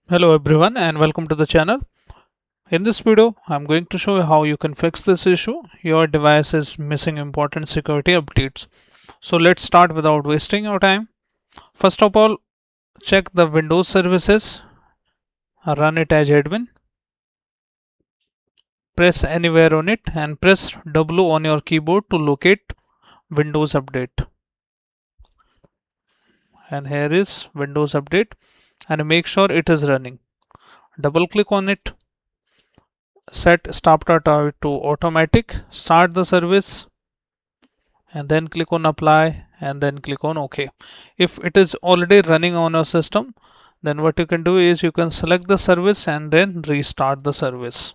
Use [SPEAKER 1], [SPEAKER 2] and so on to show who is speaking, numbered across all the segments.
[SPEAKER 1] Hello everyone and welcome to the channel. In this video, I'm going to show you how you can fix this issue. Your device is missing important security updates. So let's start without wasting your time. First of all, check the Windows services, run it as admin, press anywhere on it and press W on your keyboard to locate Windows Update. And here is Windows Update and make sure it is running. Double click on it, set start to automatic, start the service and then click on apply and then click on OK. If it is already running on your system, then what you can do is you can select the service and then restart the service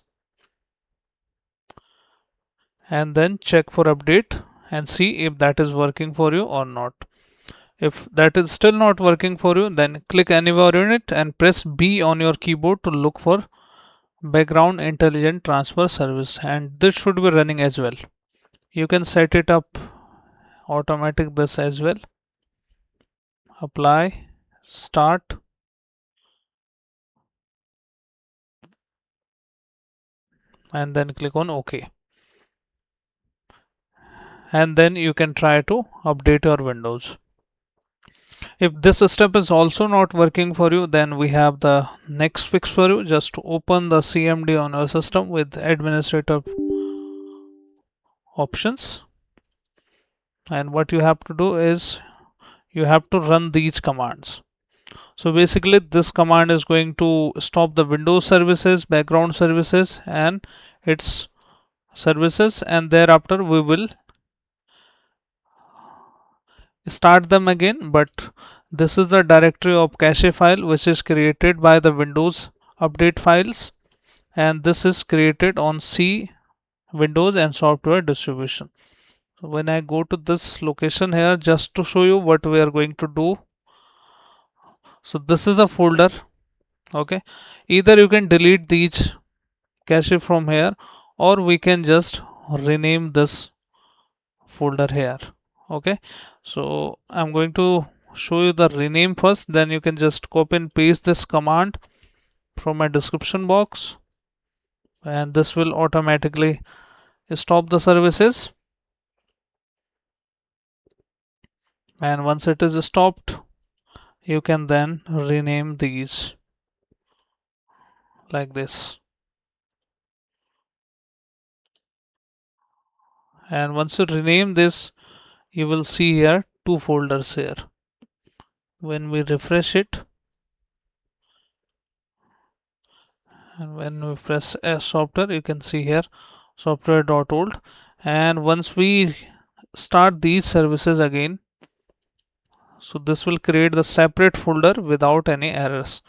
[SPEAKER 1] and then check for update and see if that is working for you or not. If that is still not working for you, then click anywhere on it and press B on your keyboard to look for background intelligent transfer service, and this should be running as well. You can set it up automatic this as well. Apply, start, and then click on OK. And then you can try to update your Windows. If this step is also not working for you, then we have the next fix for you. Just open the CMD on your system with administrative options, and what you have to do is you have to run these commands. So basically this command is going to stop the Windows services, background services and its services, and thereafter we will start them again. But this is the directory of cache file which is created by the Windows update files, and this is created on C, Windows and software distribution. So when I go to this location here, just to show you what we are going to do, so this is the folder. Okay, either you can delete these cache from here or we can just rename this folder here. Okay, so I'm going to show you the rename first, then you can just copy and paste this command from my description box and this will automatically stop the services. And once it is stopped, you can then rename these like this. And once you rename this, you will see here two folders here. When we refresh it and when we press software, you can see here SoftwareDistribution.old, and once we start these services again, so this will create the separate folder without any errors,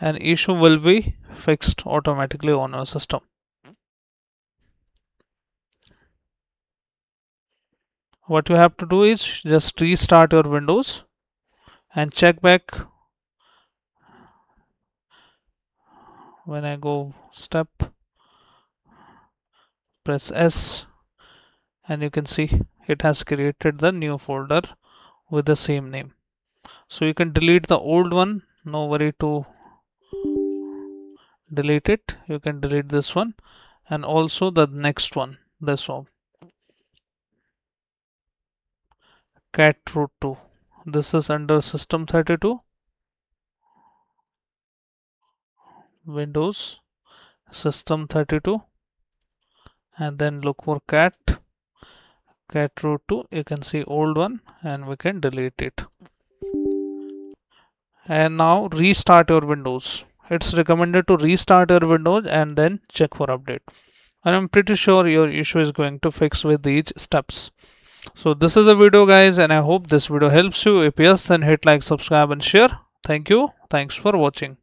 [SPEAKER 1] and issue will be fixed automatically on our system. What you have to do is just restart your Windows and check back. When I go step, press S and you can see it has created the new folder with the same name. So you can delete the old one, no worry to delete it. You can delete this one and also the next one, this one, cat root 2. This is under system 32, Windows system 32, and then look for cat root 2. You can see old one and we can delete it. And now restart your Windows. It's recommended to restart your Windows and then check for update, and I'm pretty sure your issue is going to fix with these steps. So this is the video guys, and I hope this video helps you. If yes, then hit like, subscribe and share. Thank you. Thanks for watching.